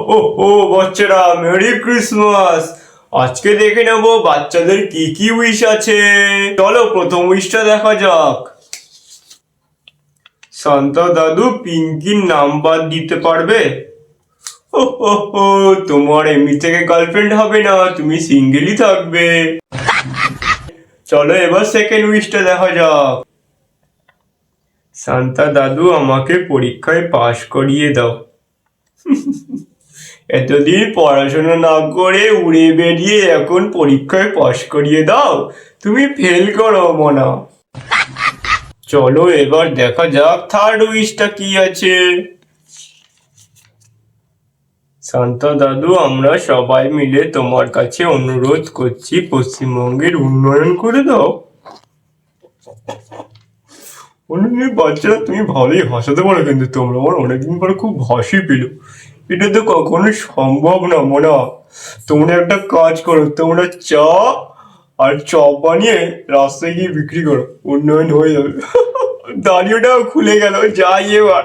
হো হো বাচ্চারা, মেরি ক্রিসমাস। আজকে দেখে নেবো বাচ্চাদের কি কি উইশ আছে। চলো প্রথম উইশটা দেখা যাক। সান্তা দাদু পিঙ্কির নাম্বার দিতে পারবে? হো হো হো, তোমার এমনি থেকে গার্লফ্রেন্ড হবে না, তুমি সিঙ্গেলই থাকবে। চলো এবার সেকেন্ড উইশটা দেখা যাক। সান্তা দাদু আমাকে পরীক্ষায় পাশ করিয়ে দাও। এতদিন পড়াশোনা না করে উড়ে বেরিয়ে এখন পরীক্ষায় পাশ করিয়ে দাও, তুমি ফেল করো মনা। চলো এবার দেখা যাক থার্ড উইশটা কি আছে। শান্তা দাদু, আমরা সবাই মিলে তোমার কাছে অনুরোধ করছি পশ্চিমবঙ্গের উন্নয়ন করে দাও। অনেকদিন বাচ্চারা তুমি ভালোই হাসাতে পারো, কিন্তু তোমরা আমার অনেকদিন পরে খুব হাসি পেল। এটা তো কখনো সম্ভব না মোনা। তোমরা একটা কাজ করো, তোমরা চা আর চপ বানিয়ে রাস্তায় গিয়ে বিক্রি করো, উন্নয়ন হয়ে যাবে। দাঁড়িয়েটাও খুলে গেল, যাই এবার।